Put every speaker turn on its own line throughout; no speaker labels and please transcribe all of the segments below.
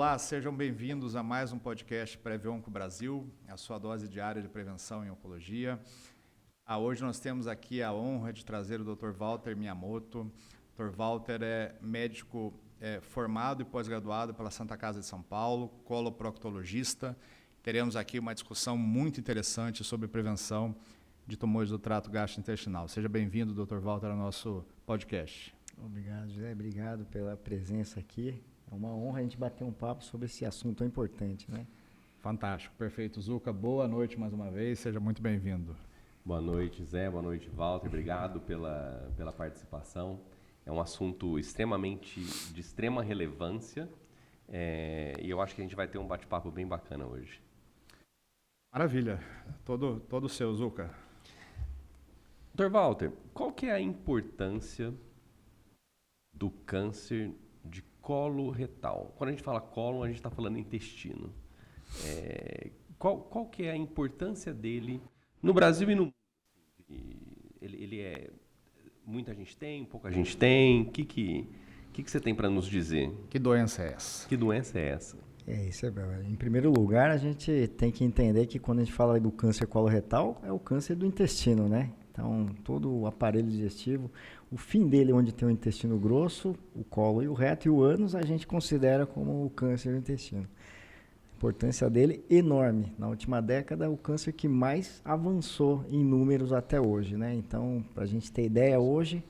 Olá, sejam bem-vindos a mais um podcast Previonco Brasil, a sua dose diária de prevenção em oncologia. Hoje nós temos aqui a honra de trazer o Dr. Walter Miyamoto. O Dr. Walter é médico formado e pós-graduado pela Santa Casa de São Paulo, coloproctologista. Teremos aqui uma discussão muito interessante sobre prevenção de tumores do trato gastrointestinal. Seja bem-vindo, Dr. Walter, ao nosso podcast.
Obrigado, José. Obrigado pela presença aqui. É uma honra a gente bater um papo sobre esse assunto tão importante, né?
Fantástico, perfeito. Zuca, boa noite mais uma vez, seja muito bem-vindo.
Boa noite, Zé. Boa noite, Walter. Obrigado pela participação. É um assunto de extrema relevância e eu acho que a gente vai ter um bate-papo bem bacana hoje.
Maravilha. Todo seu, Zuca.
Dr. Walter, qual que é a importância do câncer de colo retal? Quando a gente fala colo, a gente está falando intestino. Qual que é a importância dele no Brasil e no mundo? Muita gente tem, pouca gente tem. O que você tem para nos dizer?
Que doença é essa?
Que doença é essa?
Isso é bem. Em primeiro lugar, a gente tem que entender que quando a gente fala do câncer coloretal, é o câncer do intestino, né? Então, todo o aparelho digestivo, o fim dele, onde tem o intestino grosso, o colo e o reto e o ânus, a gente considera como o câncer do intestino. A importância dele é enorme. Na última década, o câncer que mais avançou em números até hoje, né? Então, para a gente ter ideia, hoje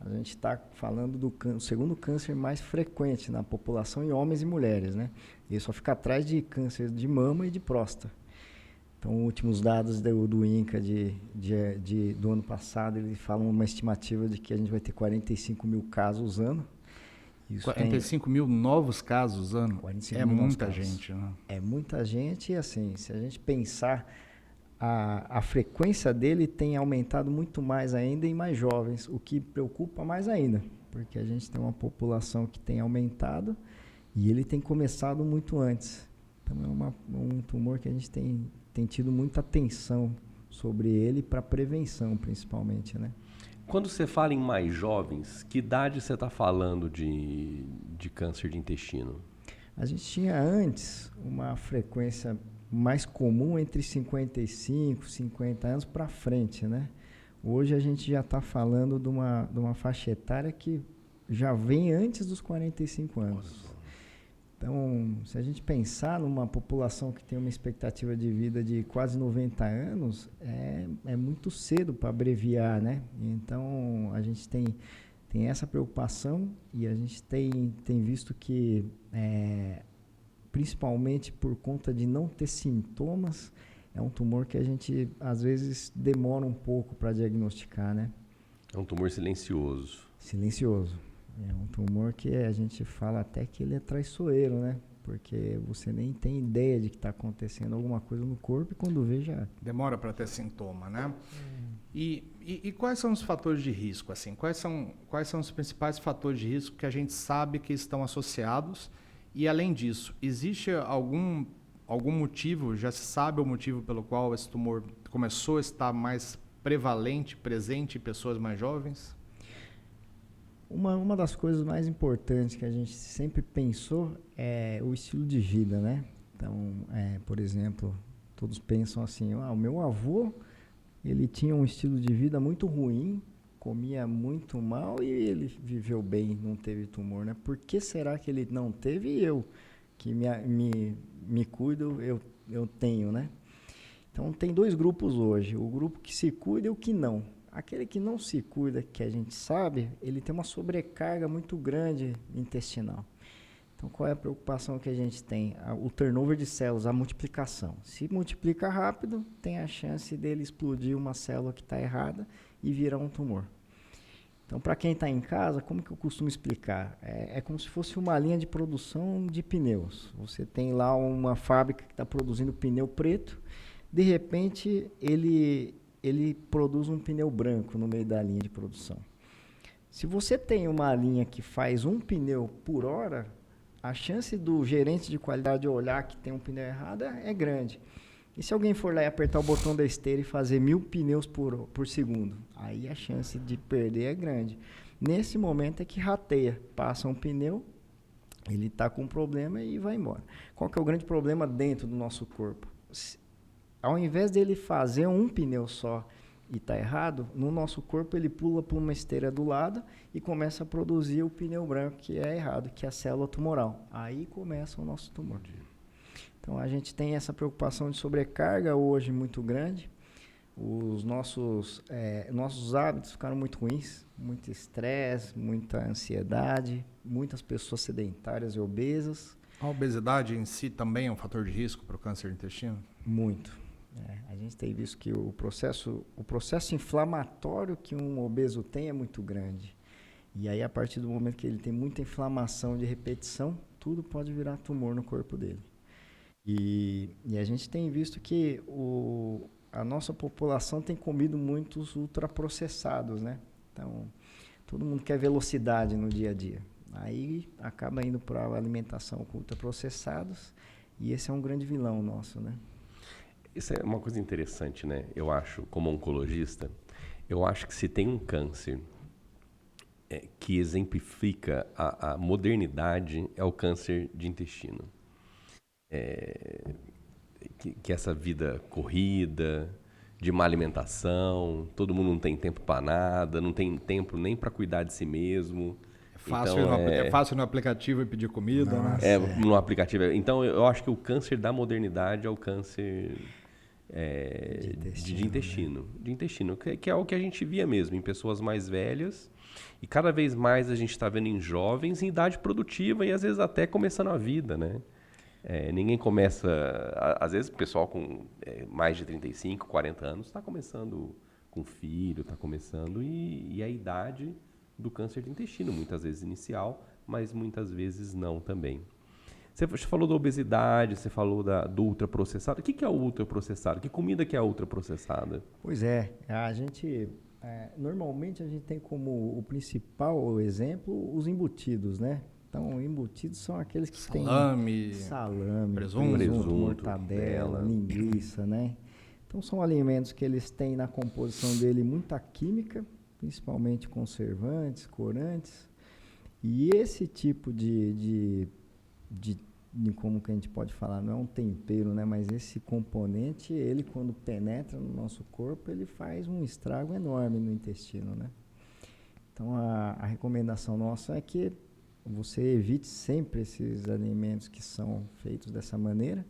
a gente está falando do segundo câncer mais frequente na população em homens e mulheres, né? Ele só fica atrás de câncer de mama e de próstata. Então, últimos dados do INCA do ano passado, eles falam uma estimativa de que a gente vai ter 45 mil casos ano.
Isso 45 mil novos casos ano? É muita gente, né?
É muita gente e, assim, se a gente pensar, a frequência dele tem aumentado muito mais ainda em mais jovens, o que preocupa mais ainda, porque a gente tem uma população que tem aumentado e ele tem começado muito antes. Então, é um tumor que a gente tem tido muita atenção sobre ele para prevenção, principalmente, né?
Quando você fala em mais jovens, que idade você está falando de câncer de intestino?
A gente tinha antes uma frequência mais comum entre 55, 50 anos para frente, né? Hoje a gente já está falando de uma faixa etária que já vem antes dos 45 anos. Então, se a gente pensar numa população que tem uma expectativa de vida de quase 90 anos, é muito cedo para abreviar, né? Então, a gente tem essa preocupação e a gente tem visto que, principalmente por conta de não ter sintomas, é um tumor que a gente, às vezes, demora um pouco para diagnosticar, né?
É um tumor silencioso.
Silencioso. É um tumor que a gente fala até que ele é traiçoeiro, né? Porque você nem tem ideia de que está acontecendo alguma coisa no corpo e quando vê já...
Demora para ter sintoma, né? E quais são os fatores de risco, assim? Quais são os principais fatores de risco que a gente sabe que estão associados? E, além disso, existe algum motivo, já se sabe o motivo pelo qual esse tumor começou a estar mais presente em pessoas mais jovens?
Uma das coisas mais importantes que a gente sempre pensou é o estilo de vida, né? Então, por exemplo, todos pensam assim, o meu avô, ele tinha um estilo de vida muito ruim, comia muito mal e ele viveu bem, não teve tumor, né? Por que será que ele não teve e eu, que me cuido, eu tenho, né? Então, tem dois grupos hoje, o grupo que se cuida e o que não. Aquele que não se cuida, que a gente sabe, ele tem uma sobrecarga muito grande intestinal. Então, qual é a preocupação que a gente tem? O turnover de células, a multiplicação. Se multiplica rápido, tem a chance dele explodir uma célula que está errada e virar um tumor. Então, para quem está em casa, como que eu costumo explicar? É como se fosse uma linha de produção de pneus. Você tem lá uma fábrica que está produzindo pneu preto, de repente ele produz um pneu branco no meio da linha de produção. Se você tem uma linha que faz um pneu por hora, a chance do gerente de qualidade olhar que tem um pneu errado é grande. E se alguém for lá e apertar o botão da esteira e fazer 1000 pneus por segundo, aí a chance de perder é grande. Nesse momento é que rateia, passa um pneu, Ele está com um problema e vai embora. Qual que é o grande problema dentro do nosso corpo? Ao invés dele fazer um pneu só e está errado, no nosso corpo ele pula por uma esteira do lado e começa a produzir o pneu branco, que é errado, que é a célula tumoral. Aí começa o nosso tumor. Então a gente tem essa preocupação de sobrecarga hoje muito grande. Os nossos hábitos ficaram muito ruins, muito estresse, muita ansiedade, muitas pessoas sedentárias e obesas.
A obesidade em si também é um fator de risco para o câncer de intestino?
Muito. A gente tem visto que o processo inflamatório que um obeso tem é muito grande. E aí, a partir do momento que ele tem muita inflamação de repetição, tudo pode virar tumor no corpo dele. E a gente tem visto que a nossa população tem comido muitos ultraprocessados, né? Então, todo mundo quer velocidade no dia a dia. Aí acaba indo para a alimentação com ultraprocessados e esse é um grande vilão nosso, né?
Isso é uma coisa interessante, né? Eu acho, como oncologista, eu acho que se tem um câncer que exemplifica a modernidade, é o câncer de intestino. Que essa vida corrida, de má alimentação, todo mundo não tem tempo para nada, não tem tempo nem para cuidar de si mesmo.
É fácil no aplicativo e pedir comida,
Nossa,
né?
No aplicativo. Então, eu acho que o câncer da modernidade é o câncer de intestino.
Né?
De intestino, que é o que a gente via mesmo em pessoas mais velhas. E cada vez mais a gente está vendo em jovens em idade produtiva e às vezes até começando a vida, né? Ninguém começa... Às vezes o pessoal com mais de 35, 40 anos está começando com filho, está começando... E a idade do câncer de intestino, muitas vezes inicial, mas muitas vezes não também. Você falou da obesidade, você falou do ultraprocessado. O que é o ultraprocessado? Que comida que é a ultraprocessada?
Pois é, normalmente a gente tem como o principal exemplo os embutidos, né? Então, embutidos são aqueles que têm salame, presunto, mortadela, linguiça, né? Então, são alimentos que eles têm na composição dele muita química, principalmente conservantes, corantes. E esse tipo de como que a gente pode falar, não é um tempero, né? Mas esse componente, ele quando penetra no nosso corpo, ele faz um estrago enorme no intestino, né? Então, a recomendação nossa é que você evite sempre esses alimentos que são feitos dessa maneira,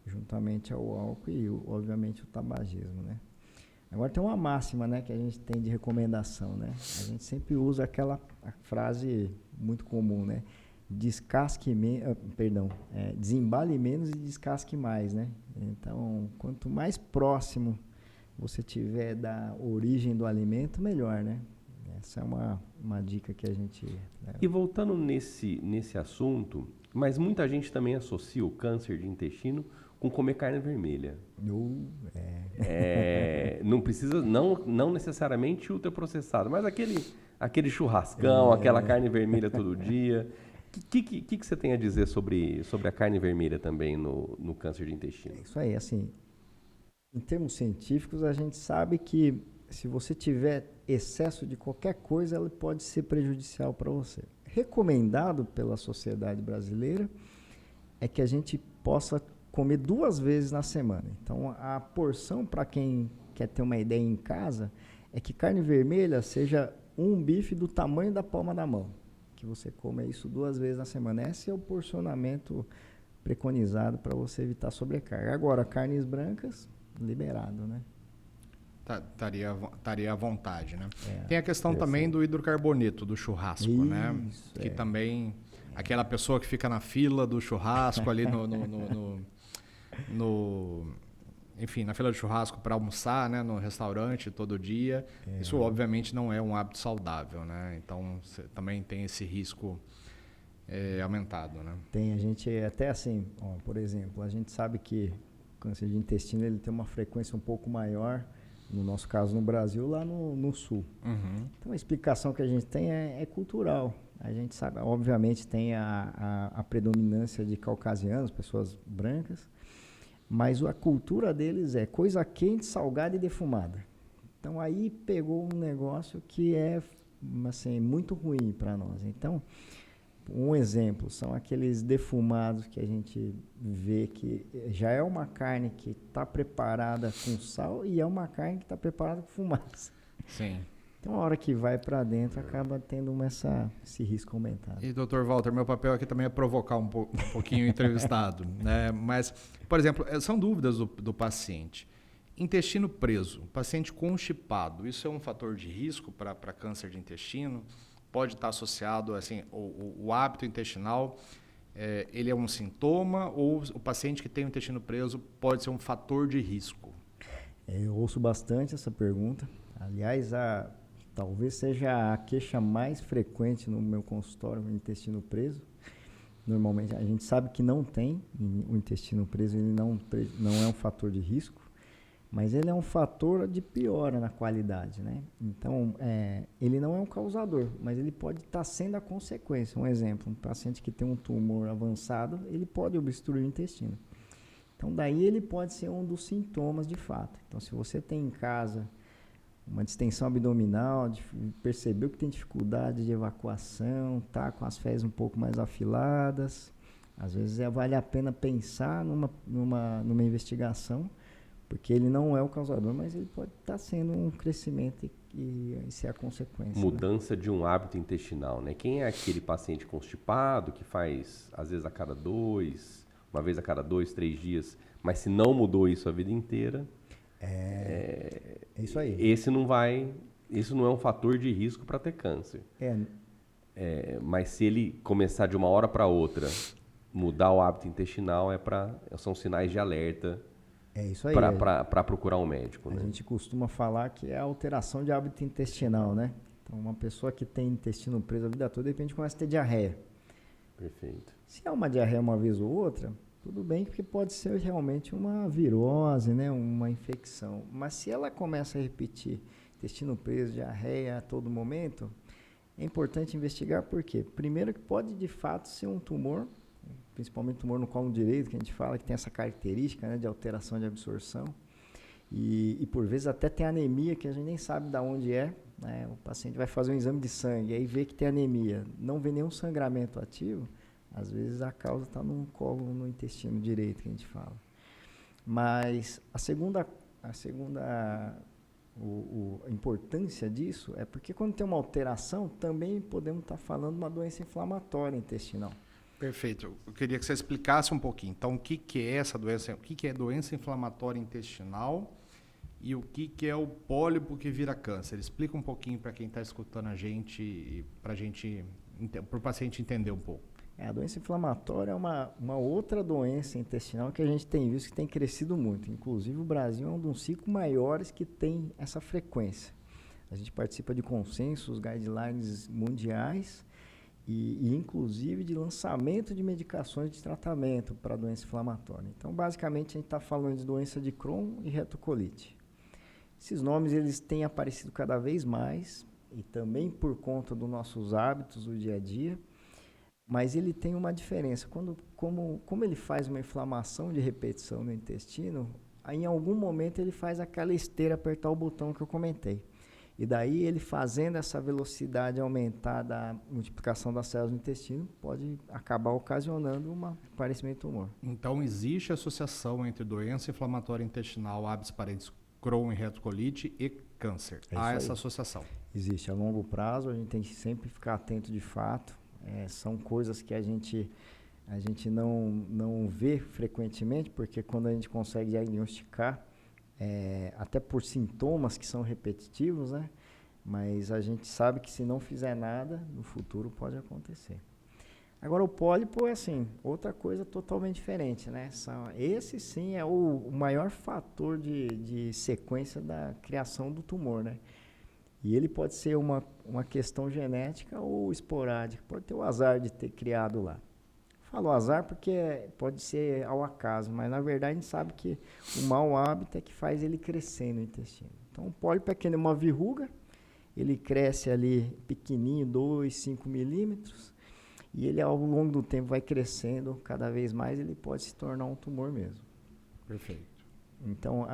juntamente ao álcool e, obviamente, o tabagismo, né? Agora tem uma máxima, né, que a gente tem de recomendação, né? A gente sempre usa aquela frase muito comum, né? Desembale menos e descasque mais, né? Então, quanto mais próximo você tiver da origem do alimento, melhor, né? Essa é uma dica que a gente...
E voltando nesse assunto, mas muita gente também associa o câncer de intestino com comer carne vermelha. Não precisa, não necessariamente ultraprocessado, mas aquele churrascão, aquela carne vermelha todo dia. O que você tem a dizer sobre a carne vermelha também no câncer de intestino?
Isso aí, assim, em termos científicos, a gente sabe que se você tiver excesso de qualquer coisa, ela pode ser prejudicial para você. Recomendado pela Sociedade Brasileira é que a gente possa comer 2 vezes na semana. Então, a porção, para quem quer ter uma ideia em casa, é que carne vermelha seja um bife do tamanho da palma da mão. Que você come isso 2 vezes na semana. Esse é o porcionamento preconizado para você evitar sobrecarga. Agora, carnes brancas, liberado, né?
Estaria à vontade, né? Tem a questão também do hidrocarboneto, do churrasco, né? Que também, aquela pessoa que fica na fila do churrasco ali enfim, na fila de churrasco para almoçar, né? No restaurante todo dia. Isso, obviamente, não é um hábito saudável, né? Então, também tem esse risco aumentado, né?
Tem, a gente até assim, por exemplo, a gente sabe que o câncer de intestino ele tem uma frequência um pouco maior, no nosso caso no Brasil, lá no sul.
Uhum.
Então a explicação que a gente tem é cultural. A gente sabe, obviamente tem a predominância de caucasianos, pessoas brancas, mas a cultura deles é coisa quente, salgada e defumada. Então aí pegou um negócio que é assim, muito ruim para nós. Então, Um exemplo, são aqueles defumados que a gente vê que já é uma carne que está preparada com sal e é uma carne que está preparada com fumaça.
Sim.
Então, a hora que vai para dentro, acaba tendo esse risco aumentado.
E, Dr. Walter, meu papel aqui também é provocar um pouquinho o entrevistado, né? Mas, por exemplo, são dúvidas do paciente. Intestino preso, paciente constipado, isso é um fator de risco para câncer de intestino? Pode estar associado, assim, o hábito intestinal, ele é um sintoma ou o paciente que tem o intestino preso pode ser um fator de risco?
Eu ouço bastante essa pergunta. Aliás, talvez seja a queixa mais frequente no meu consultório, o intestino preso. Normalmente, a gente sabe que não tem o intestino preso, ele não é um fator de risco, mas ele é um fator de piora na qualidade, né? Então, ele não é um causador, mas ele pode estar sendo a consequência. Um exemplo, um paciente que tem um tumor avançado, ele pode obstruir o intestino. Então, daí ele pode ser um dos sintomas de fato. Então, se você tem em casa uma distensão abdominal, percebeu que tem dificuldade de evacuação, tá com as fezes um pouco mais afiladas, às vezes vale a pena pensar numa investigação, porque ele não é o causador, mas ele pode estar sendo um crescimento e ser a consequência.
Mudança, né, de um hábito intestinal, né? Quem é aquele paciente constipado que faz, às vezes, uma vez a cada 2, 3 dias, mas se não mudou isso a vida inteira...
É isso aí.
Isso não é um fator de risco para ter câncer. Mas se ele começar de uma hora para outra, mudar o hábito intestinal, são sinais de alerta.
É isso aí.
Para procurar um médico.
A
né?
gente costuma falar que é a alteração de hábito intestinal, né? Então, uma pessoa que tem intestino preso a vida toda, de repente começa a ter diarreia.
Perfeito.
Se é uma diarreia uma vez ou outra, tudo bem, porque pode ser realmente uma virose, né? Uma infecção. Mas se ela começa a repetir intestino preso, diarreia a todo momento, é importante investigar por quê? Primeiro que pode de fato ser um tumor, principalmente tumor no colo direito, que a gente fala que tem essa característica, né, de alteração de absorção. E por vezes até tem anemia que a gente nem sabe de onde é, né? O paciente vai fazer um exame de sangue, aí vê que tem anemia, não vê nenhum sangramento ativo, às vezes a causa está no colo, no intestino direito, que a gente fala. Mas a importância disso é porque quando tem uma alteração, também podemos estar falando de uma doença inflamatória intestinal.
Perfeito. Eu queria que você explicasse um pouquinho. Então, o que é essa doença? O que é doença inflamatória intestinal e o que é o pólipo que vira câncer? Explica um pouquinho para quem está escutando a gente, para o paciente entender um pouco.
A doença inflamatória é uma outra doença intestinal que a gente tem visto que tem crescido muito. Inclusive, o Brasil é um dos 5 maiores que tem essa frequência. A gente participa de consensos, guidelines mundiais e inclusive de lançamento de medicações de tratamento para doença inflamatória. Então, basicamente, a gente está falando de doença de Crohn e retocolite. Esses nomes eles têm aparecido cada vez mais e também por conta dos nossos hábitos do dia a dia. Mas ele tem uma diferença. Como ele faz uma inflamação de repetição no intestino, aí em algum momento ele faz aquela esteira apertar o botão que eu comentei. E daí ele fazendo essa velocidade aumentar da multiplicação das células no intestino, pode acabar ocasionando um aparecimento de tumor.
Então existe associação entre doença inflamatória intestinal, hábitos parentes Crohn e retocolite e câncer. Há essa associação.
Existe. A longo prazo a gente tem que sempre ficar atento de fato. São coisas que a gente não vê frequentemente, porque quando a gente consegue diagnosticar, até por sintomas que são repetitivos, né? Mas a gente sabe que se não fizer nada, no futuro pode acontecer. Agora, o pólipo é assim, outra coisa totalmente diferente, né? Esse sim é o maior fator de sequência da criação do tumor, né? E ele pode ser uma questão genética ou esporádica, pode ter o azar de ter criado lá. Falo azar porque pode ser ao acaso, mas na verdade a gente sabe que o mau hábito é que faz ele crescer no intestino. Então o pólipo é que nem uma verruga, ele cresce ali pequenininho, 2, 5 milímetros, e ele ao longo do tempo vai crescendo cada vez mais, ele pode se tornar um tumor mesmo.
Perfeito.
Então,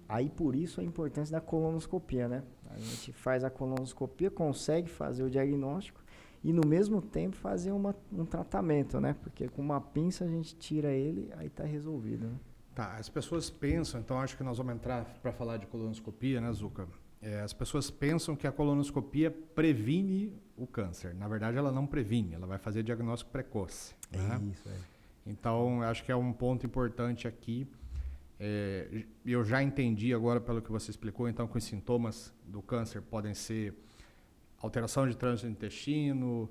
aí por isso a importância da colonoscopia, né? A gente faz a colonoscopia, consegue fazer o diagnóstico e no mesmo tempo fazer um tratamento, né? Porque com uma pinça a gente tira ele, aí está resolvido, né?
Tá, as pessoas pensam, então acho que nós vamos entrar para falar de colonoscopia, né, Zuca? As pessoas pensam que a colonoscopia previne o câncer. Na verdade, ela não previne, ela vai fazer diagnóstico precoce. Né?
Isso, é.
Então, acho que é um ponto importante aqui. Eu já entendi agora, pelo que você explicou, então, que os sintomas do câncer podem ser alteração de trânsito do intestino,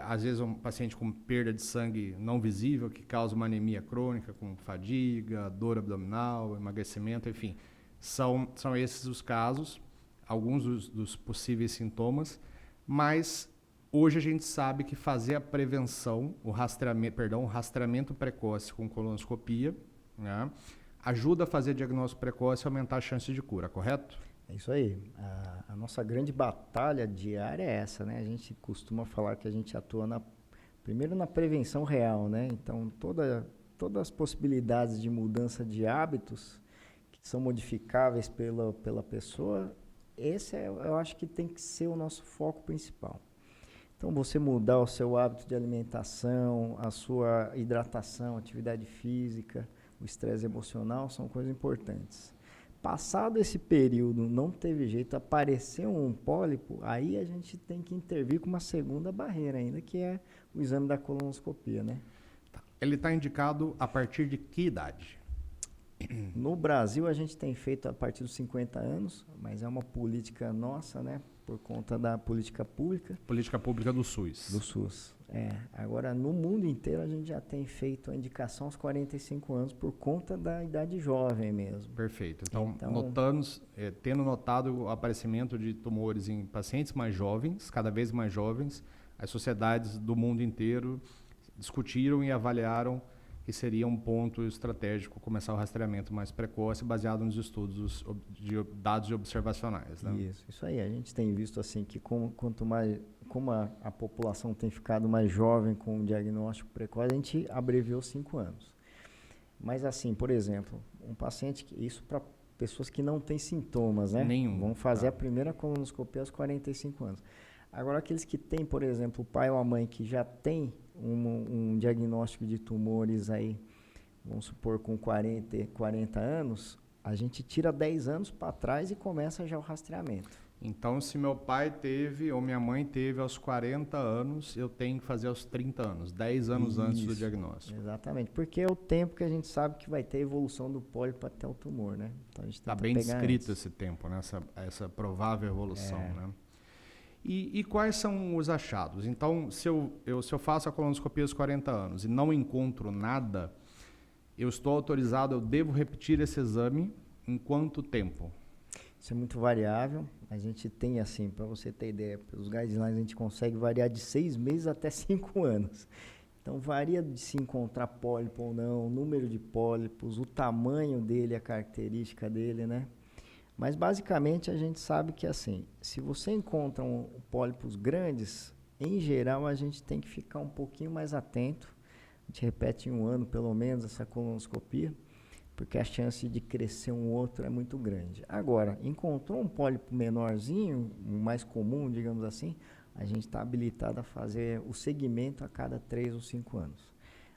às vezes um paciente com perda de sangue não visível, que causa uma anemia crônica, com fadiga, dor abdominal, emagrecimento, enfim. São esses os casos, alguns dos possíveis sintomas, mas hoje a gente sabe que fazer a prevenção, o rastreamento precoce com colonoscopia, né, ajuda a fazer diagnóstico precoce e aumentar a chance de cura, correto?
É isso aí. A nossa grande batalha diária é essa, né? A gente costuma falar que a gente atua primeiro na prevenção real, né? Então, todas as possibilidades de mudança de hábitos que são modificáveis pela pessoa, eu acho que tem que ser o nosso foco principal. Então, você mudar o seu hábito de alimentação, a sua hidratação, atividade física, o estresse emocional são coisas importantes. Passado esse período, não teve jeito, apareceu um pólipo, aí a gente tem que intervir com uma segunda barreira ainda, que é o exame da colonoscopia, né?
Ele está indicado a partir de que idade?
No Brasil, a gente tem feito a partir dos 50 anos, mas é uma política nossa, né? Por conta da política pública.
Política pública do SUS.
Do SUS, Agora, no mundo inteiro, a gente já tem feito a indicação aos 45 anos por conta da idade jovem mesmo.
Perfeito. Então tendo notado o aparecimento de tumores em pacientes mais jovens, cada vez mais jovens, as sociedades do mundo inteiro discutiram e avaliaram que seria um ponto estratégico começar o rastreamento mais precoce, baseado nos estudos de dados observacionais. Né?
Isso aí. A gente tem visto assim que como a população tem ficado mais jovem com o diagnóstico precoce, a gente abreviou 5 anos. Mas assim, por exemplo, um paciente, isso para pessoas que não têm sintomas, né?
Nenhum.
Vão fazer a primeira colonoscopia aos 45 anos. Agora, aqueles que têm, por exemplo, o pai ou a mãe que já tem um diagnóstico de tumores aí, vamos supor, com 40 anos, a gente tira 10 anos para trás e começa já o rastreamento.
Então, se meu pai teve ou minha mãe teve aos 40 anos, eu tenho que fazer aos 30 anos, 10 anos antes do diagnóstico.
Exatamente, porque é o tempo que a gente sabe que vai ter a evolução do pólipo até o tumor, né? Então,
está bem descrito esse tempo, né? Essa provável evolução, né? E quais são os achados? Então, se eu faço a colonoscopia aos 40 anos e não encontro nada, eu estou autorizado, eu devo repetir esse exame em quanto tempo?
Isso é muito variável. A gente tem, assim, para você ter ideia, pelos guidelines a gente consegue variar de 6 meses até 5 anos. Então, varia de se encontrar pólipo ou não, o número de pólipos, o tamanho dele, a característica dele, né? Mas, basicamente, a gente sabe que, assim, se você encontra pólipos grandes, em geral, a gente tem que ficar um pouquinho mais atento. A gente repete em 1 ano, pelo menos, essa colonoscopia, porque a chance de crescer um outro é muito grande. Agora, encontrou um pólipo menorzinho, mais comum, digamos assim, a gente está habilitado a fazer o segmento a cada 3 ou 5 anos.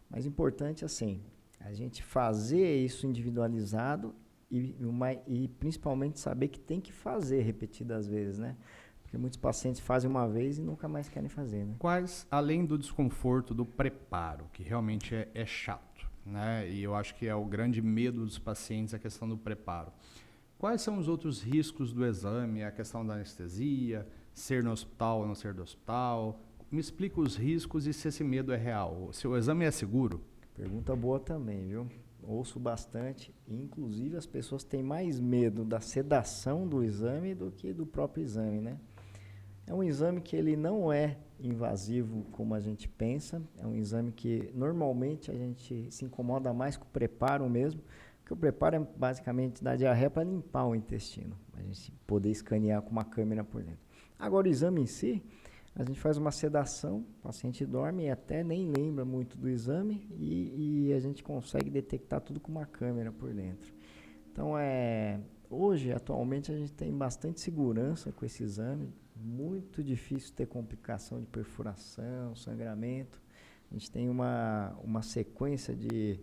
Mas importante, assim, a gente fazer isso individualizado e principalmente saber que tem que fazer repetidas vezes, né? Porque muitos pacientes fazem uma vez e nunca mais querem fazer, né?
Quais, além do desconforto do preparo, que realmente é chato, né? E eu acho que é o grande medo dos pacientes, a questão do preparo. Quais são os outros riscos do exame? A questão da anestesia, ser no hospital ou não ser do hospital? Me explica os riscos e se esse medo é real. Se o exame é seguro?
Pergunta boa também, viu? Ouço bastante, inclusive as pessoas têm mais medo da sedação do exame do que do próprio exame, né? É um exame que ele não é invasivo como a gente pensa, é um exame que normalmente a gente se incomoda mais com o preparo mesmo, porque o preparo é basicamente dar diarreia para limpar o intestino, a gente poder escanear com uma câmera por dentro. Agora o exame em si, a gente faz uma sedação, o paciente dorme e até nem lembra muito do exame e a gente consegue detectar tudo com uma câmera por dentro. Então, hoje, atualmente, a gente tem bastante segurança com esse exame, muito difícil ter complicação de perfuração, sangramento. A gente tem uma sequência de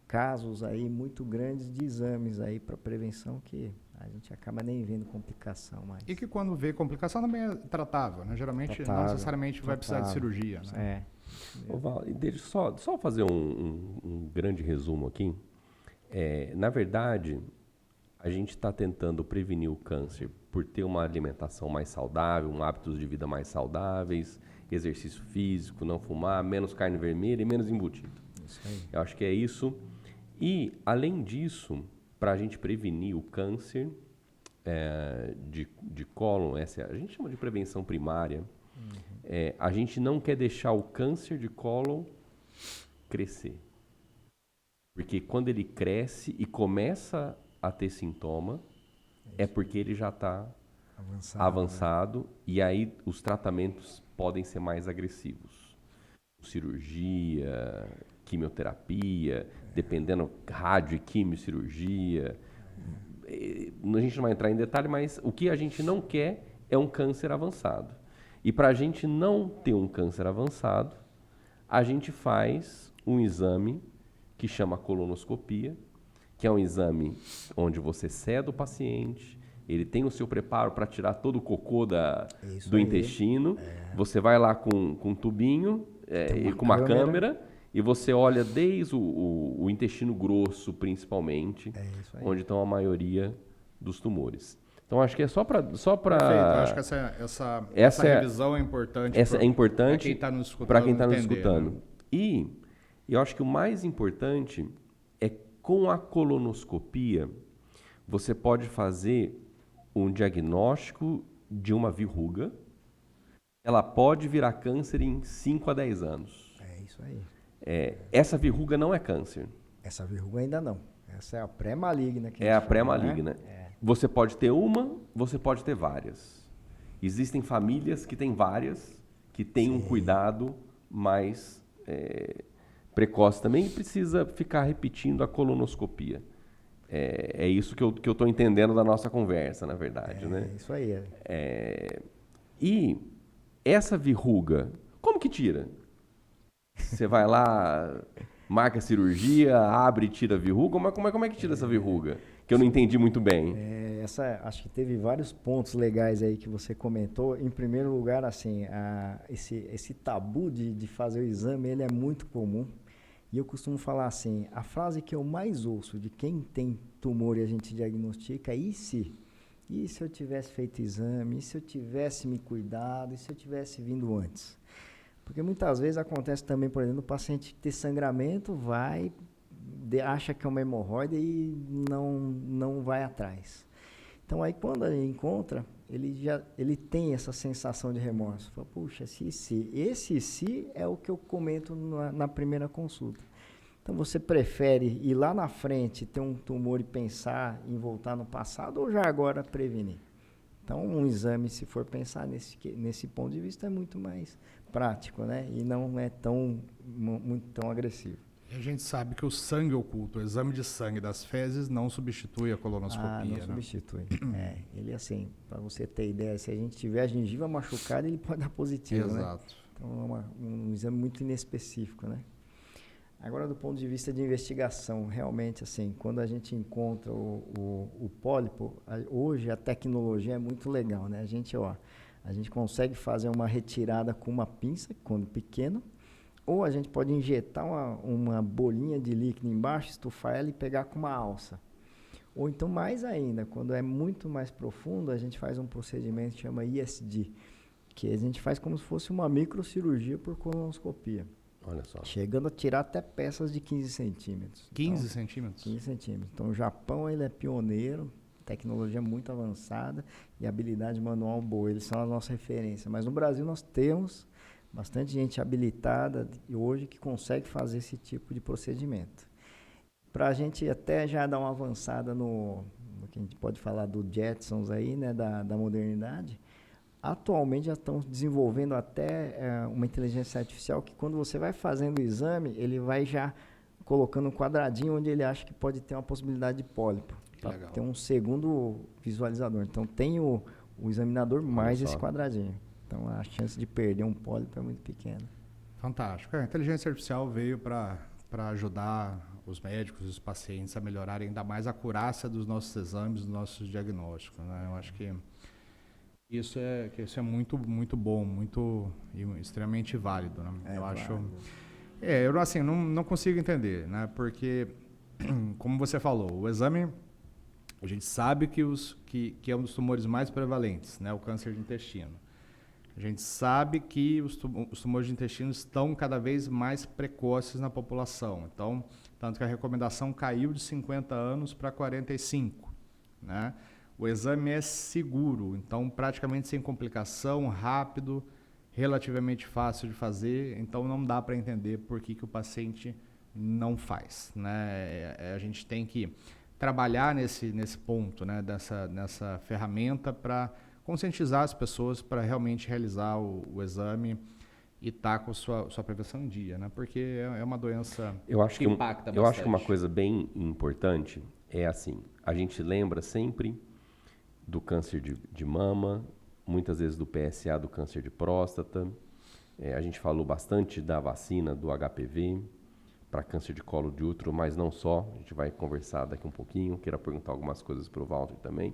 casos aí muito grandes de exames aí para prevenção que a gente acaba nem vendo complicação mais.
E que quando vê complicação também é tratável, né? Geralmente não necessariamente vai precisar de cirurgia, né?
É.
Ô, Val, deixa eu só fazer um grande resumo aqui. Na verdade, a gente está tentando prevenir o câncer por ter uma alimentação mais saudável, hábitos de vida mais saudáveis, exercício físico, não fumar, menos carne vermelha e menos embutido.
Isso aí.
Eu acho que é isso. E, além disso, para a gente prevenir o câncer de cólon, a gente chama de prevenção primária, a gente não quer deixar o câncer de cólon crescer. Porque quando ele cresce e começa a ter sintoma, é porque ele já está avançado, e aí os tratamentos podem ser mais agressivos. Cirurgia, quimioterapia, dependendo, rádio e quimiocirurgia. A gente não vai entrar em detalhe, mas o que a gente não quer é um câncer avançado. E para a gente não ter um câncer avançado, a gente faz um exame que chama colonoscopia, que é um exame onde você seda o paciente, ele tem o seu preparo para tirar todo o cocô do intestino, você vai lá com um tubinho e com uma câmera, e você olha desde o intestino grosso, principalmente, onde estão a maioria dos tumores. Então, acho que é só para...
Perfeito, eu acho que essa revisão é importante.
Essa é importante
para quem está nos
escutando.
Né?
E eu acho que o mais importante é, com a colonoscopia, você pode fazer um diagnóstico de uma verruga. Ela pode virar câncer em 5 a 10 anos.
É isso aí.
Essa verruga não é câncer.
Essa verruga ainda não. Essa é a pré-maligna.
É a pré-maligna. Né? Você pode ter uma, você pode ter várias. Existem famílias que têm várias, que têm um cuidado mais precoce também e precisa ficar repetindo a colonoscopia. É isso que eu estou entendendo da nossa conversa, na verdade. Né?
Isso aí.
E essa verruga, como que tira? Você vai lá, marca a cirurgia, abre e tira a verruga? Como é que tira essa verruga? Que eu não entendi muito bem.
Acho que teve vários pontos legais aí que você comentou. Em primeiro lugar, assim, esse tabu de fazer o exame, ele é muito comum. E eu costumo falar assim, a frase que eu mais ouço de quem tem tumor e a gente diagnostica é e se? E se eu tivesse feito exame? E se eu tivesse me cuidado? E se eu tivesse vindo antes? Porque muitas vezes acontece também, por exemplo, o paciente ter sangramento, acha que é uma hemorroida e não vai atrás. Então aí quando ele encontra, ele tem essa sensação de remorso. Fala, puxa, esse se é o que eu comento na primeira consulta. Então você prefere ir lá na frente, ter um tumor e pensar em voltar no passado ou já agora prevenir? Então um exame, se for pensar nesse ponto de vista, é muito mais prático, né? E não é tão agressivo.
E a gente sabe que o sangue oculto, o exame de sangue das fezes, não substitui a colonoscopia.
Não substitui. Ele assim, para você ter ideia, se a gente tiver a gengiva machucada, ele pode dar positivo,
Exato.
Né? Então é um exame muito inespecífico, né? Agora, do ponto de vista de investigação, realmente, assim, quando a gente encontra o pólipo, hoje a tecnologia é muito legal, né? A gente consegue fazer uma retirada com uma pinça, quando pequeno, ou a gente pode injetar uma bolinha de líquido embaixo, estufar ela e pegar com uma alça. Ou então, mais ainda, quando é muito mais profundo, a gente faz um procedimento que chama ISD, que a gente faz como se fosse uma microcirurgia por colonoscopia.
Olha só.
Chegando a tirar até peças de 15 centímetros.
15 centímetros?
15 centímetros. Então, o Japão ele é pioneiro, tecnologia muito avançada e habilidade manual boa. Eles são a nossa referência. Mas no Brasil nós temos bastante gente habilitada hoje que consegue fazer esse tipo de procedimento. Para a gente até já dar uma avançada no que a gente pode falar do Jetsons aí, né, da modernidade, atualmente já estão desenvolvendo até uma inteligência artificial que quando você vai fazendo o exame, ele vai já colocando um quadradinho onde ele acha que pode ter uma possibilidade de pólipo. Para ter um segundo visualizador. Então tem o o examinador mais
só.
esse quadradinho. Então a chance de perder um pólipo é muito pequena.
Fantástico. A inteligência artificial veio para ajudar os médicos e os pacientes a melhorarem ainda mais a acurácia dos nossos exames, dos nossos diagnósticos, né? Eu acho que isso é muito, muito bom, muito extremamente válido, né? Eu acho. Eu assim, não consigo entender, né? Porque, como você falou, o exame, a gente sabe que é um dos tumores mais prevalentes, né? O câncer de intestino. A gente sabe que os tumores de intestino estão cada vez mais precoces na população. Então, tanto que a recomendação caiu de 50 anos para 45, né? O exame é seguro, então praticamente sem complicação, rápido, relativamente fácil de fazer, então não dá para entender por que o paciente não faz, né? A gente tem que trabalhar nesse ponto, né? Nessa ferramenta para conscientizar as pessoas para realmente realizar o exame e estar com sua prevenção em dia, né? Porque é uma doença que impacta bastante.
Eu acho que uma coisa bem importante é assim, a gente lembra sempre do câncer de mama, muitas vezes do PSA, do câncer de próstata. A gente falou bastante da vacina do HPV para câncer de colo de útero, mas não só. A gente vai conversar daqui um pouquinho. Quero perguntar algumas coisas para o Walter também.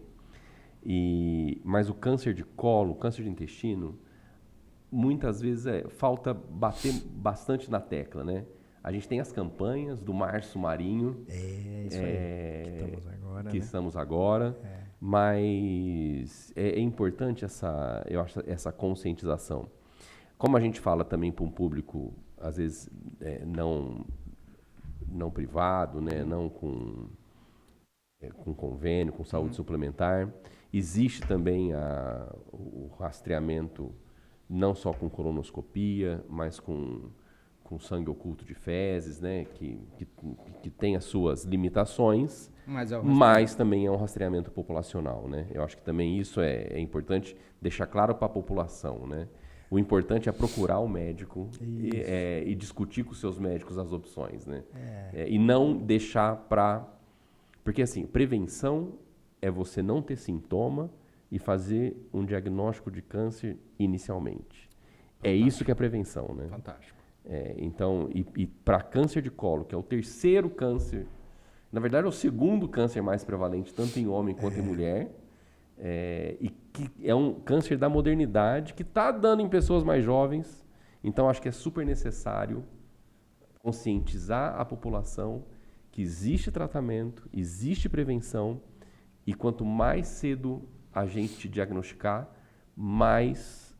Mas o câncer de colo, o câncer de intestino, muitas vezes falta bater bastante na tecla, né? A gente tem as campanhas do Março Marinho.
Isso aí, que estamos agora.
Estamos agora. Mas é importante essa conscientização. Como a gente fala também para um público, às vezes, não privado, né? Não com convênio, com saúde suplementar, existe também o rastreamento não só com colonoscopia, mas com sangue oculto de fezes, né? Que tem as suas limitações, mas também é um rastreamento populacional, né? Eu acho que também isso é importante deixar claro para a população, né? O importante é procurar o médico e discutir com os seus médicos as opções, né? E não deixar para... Porque, assim, prevenção é você não ter sintoma e fazer um diagnóstico de câncer inicialmente. Fantástico. É isso que é prevenção, né?
Fantástico.
Então, e para câncer de colo, que é o terceiro câncer, na verdade é o segundo câncer mais prevalente, tanto em homem quanto em mulher, e que é um câncer da modernidade, que está dando em pessoas mais jovens. Então, acho que é super necessário conscientizar a população que existe tratamento, existe prevenção, e quanto mais cedo a gente diagnosticar, menos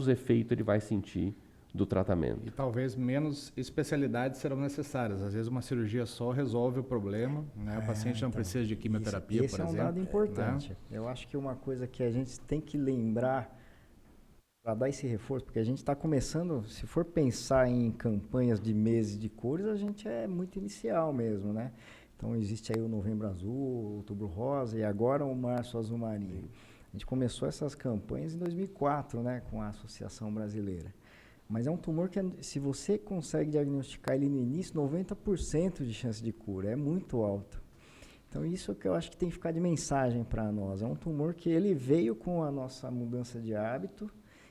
efeito ele vai sentir do tratamento.
E talvez menos especialidades serão necessárias. Às vezes uma cirurgia só resolve o problema, né? O paciente não precisa de quimioterapia,
esse
por exemplo.
Esse é um dado importante.
Né?
Eu acho que uma coisa que a gente tem que lembrar para dar esse reforço, porque a gente está começando, se for pensar em campanhas de meses de cores, a gente é muito inicial mesmo, né? Então existe aí o Novembro Azul, o Outubro Rosa e agora o Março Azul Marinho. A gente começou essas campanhas em 2004, né, com a Associação Brasileira. Mas é um tumor que, se você consegue diagnosticar ele no início, 90% de chance de cura, é muito alto. Então isso que eu acho que tem que ficar de mensagem para nós. É um tumor que ele veio com a nossa mudança de hábito,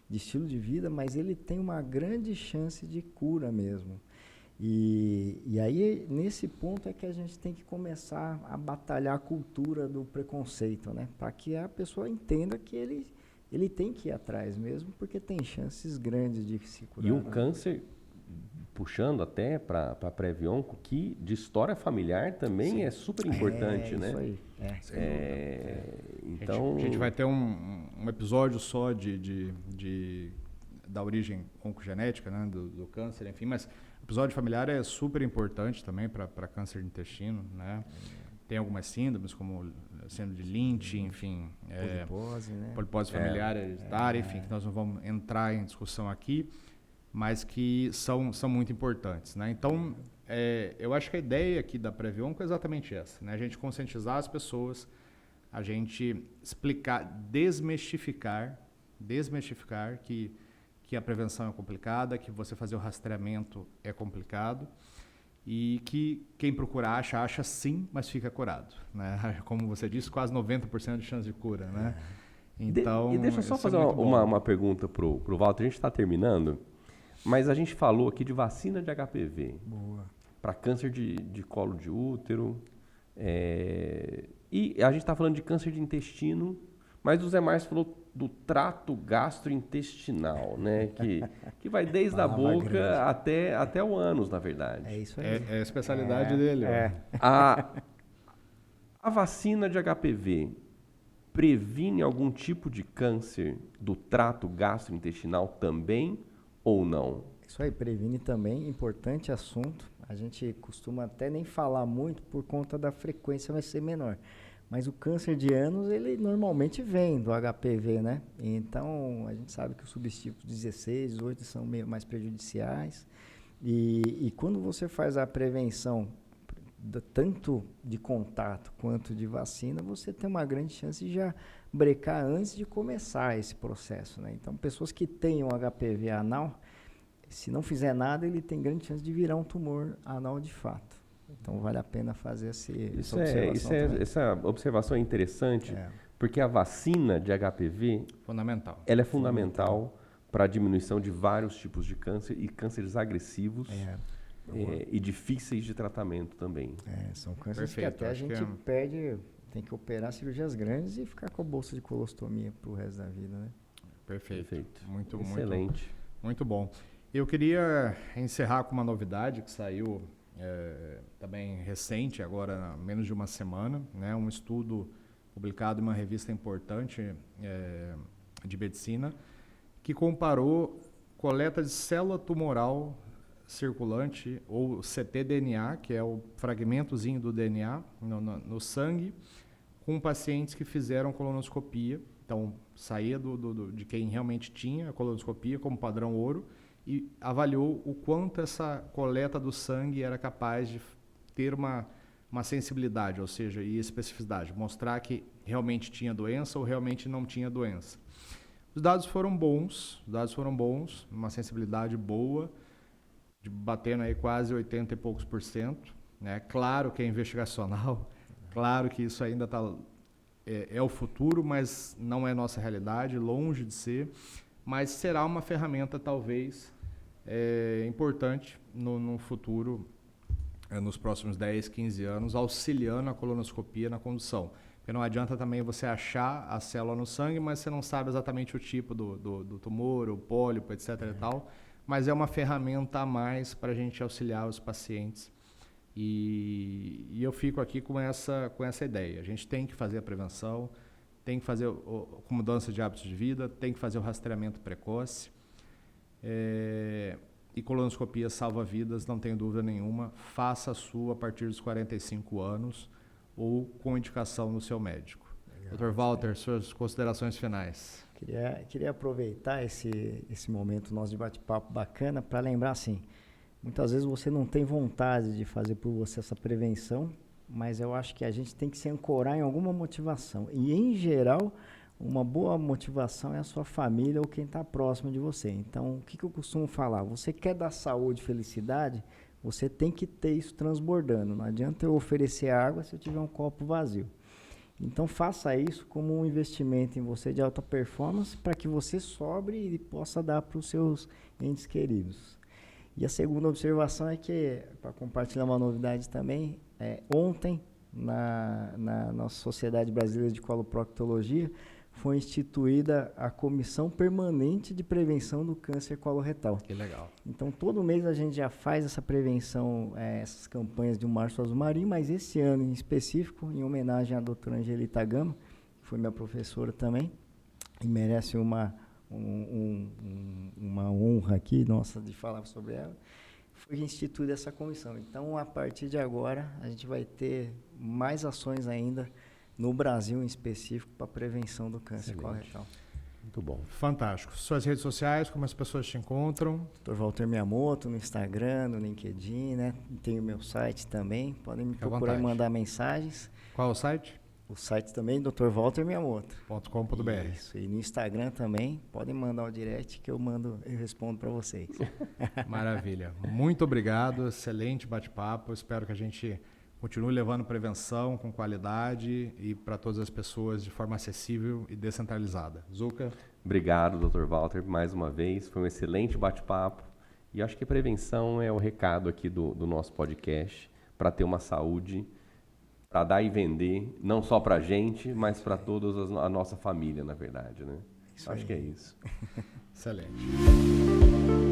de estilo de vida, mas ele tem uma grande chance de cura mesmo. E aí, nesse ponto é que a gente tem que começar a batalhar a cultura do preconceito, né? Para que a pessoa entenda que ele tem que ir atrás mesmo, porque tem chances grandes de se curar.
E um câncer, puxando até para a Previonco, que de história familiar também é super importante, né?
Isso aí.
Então...
A gente vai ter um episódio só da origem oncogenética, né? Do câncer, enfim, mas o episódio familiar é super importante também para câncer de intestino, né? Tem algumas síndromes, como síndrome de Lynch, enfim.
Polipose, né?
Polipose familiar hereditária, enfim, que nós não vamos entrar em discussão aqui, mas que são muito importantes, né? Então, eu acho que a ideia aqui da Previonco é exatamente essa, né? A gente conscientizar as pessoas, a gente explicar, desmistificar que a prevenção é complicada, que você fazer o rastreamento é complicado, e que quem procura acha sim, mas fica curado, né? Como você disse, quase 90% de chance de cura, né? Então,
e deixa eu só
isso
fazer
é muito bom.
uma pergunta pro Walter. A gente está terminando, mas a gente falou aqui de vacina de HPV.
Boa.
Para câncer de colo de útero. E a gente está falando de câncer de intestino, mas o Zé Márcio falou do trato gastrointestinal, né? Que vai desde a boca até o ânus, na verdade.
É isso aí.
É a especialidade dele.
A vacina de HPV previne algum tipo de câncer do trato gastrointestinal também ou não?
Isso aí, previne também, importante assunto. A gente costuma até nem falar muito por conta da frequência vai ser menor. Mas o câncer de ânus, ele normalmente vem do HPV, né? Então, a gente sabe que os subtipos 16, 18 são meio mais prejudiciais. E quando você faz a prevenção, tanto de contato quanto de vacina, você tem uma grande chance de já brecar antes de começar esse processo, né? Então, pessoas que têm um HPV anal, se não fizer nada, ele tem grande chance de virar um tumor anal de fato. Então, vale a pena fazer essa observação também.
Essa observação é interessante, porque a vacina de HPV
Fundamental.
ela é fundamental para a diminuição de vários tipos de câncer e cânceres agressivos e difíceis de tratamento também.
São cânceres que até a gente perde, tem que operar cirurgias grandes e ficar com a bolsa de colostomia pro resto da vida, né?
Perfeito. Muito,
excelente.
Muito bom. Eu queria encerrar com uma novidade que saiu também recente, agora há menos de uma semana, né? Um estudo publicado em uma revista importante de medicina que comparou coleta de célula tumoral circulante, ou ctDNA, que é o fragmentozinho do DNA no sangue, com pacientes que fizeram colonoscopia. Então, saía de quem realmente tinha a colonoscopia como padrão ouro e avaliou o quanto essa coleta do sangue era capaz de ter uma sensibilidade, ou seja, e especificidade, mostrar que realmente tinha doença ou realmente não tinha doença. Os dados foram bons, uma sensibilidade boa, batendo aí quase 80 e poucos %, né? Claro que é investigacional, claro que isso ainda é o futuro, mas não é nossa realidade, longe de ser, mas será uma ferramenta talvez importante no futuro, nos próximos 10, 15 anos, auxiliando a colonoscopia na condução. Porque não adianta também você achar a célula no sangue, mas você não sabe exatamente o tipo do tumor, o pólipo, etc. e tal, mas é uma ferramenta a mais para a gente auxiliar os pacientes. E eu fico aqui com essa ideia. A gente tem que fazer a prevenção, tem que fazer com mudança de hábitos de vida, tem que fazer o rastreamento precoce. E colonoscopia salva vidas, não tenho dúvida nenhuma. Faça a sua a partir dos 45 anos ou com indicação no seu médico. Legal. Dr. Walter, suas considerações finais.
Queria aproveitar esse momento nosso de bate-papo bacana para lembrar assim, muitas vezes você não tem vontade de fazer por você essa prevenção, mas eu acho que a gente tem que se ancorar em alguma motivação. E, em geral, uma boa motivação é a sua família ou quem está próximo de você. Então, o que eu costumo falar? Você quer dar saúde e felicidade, você tem que ter isso transbordando. Não adianta eu oferecer água se eu tiver um copo vazio. Então, faça isso como um investimento em você de alta performance para que você sobre e possa dar para os seus entes queridos. E a segunda observação é que, para compartilhar uma novidade também, ontem, na nossa Sociedade Brasileira de Coloproctologia, foi instituída a Comissão Permanente de Prevenção do Câncer Coloretal.
Que legal.
Então, todo mês a gente já faz essa prevenção, essas campanhas de Março Azul Marinho, mas esse ano em específico, em homenagem à doutora Angelita Gama, que foi minha professora também, e merece uma honra aqui, nossa, de falar sobre ela, foi instituída essa comissão. Então, a partir de agora, a gente vai ter mais ações ainda no Brasil em específico para a prevenção do câncer coloretal.
Muito bom.
Fantástico. Suas redes sociais, como as pessoas te encontram?
Dr. Walter Miyamoto no Instagram, no LinkedIn, né? Tem o meu site também, podem me procurar e mandar mensagens.
Qual é o site?
O site também, Dr. Walter Miyamoto.
.com.br.
Isso, e no Instagram também, podem mandar o direct que eu respondo para vocês.
Maravilha. Muito obrigado, excelente bate-papo. Espero que a gente continue levando prevenção com qualidade e para todas as pessoas de forma acessível e descentralizada. Zucca?
Obrigado, Dr. Walter, mais uma vez. Foi um excelente bate-papo. E acho que prevenção é o recado aqui do nosso podcast para ter uma saúde, para dar e vender, não só para a gente, mas para toda a nossa família, na verdade, né? Acho que é isso.
Excelente.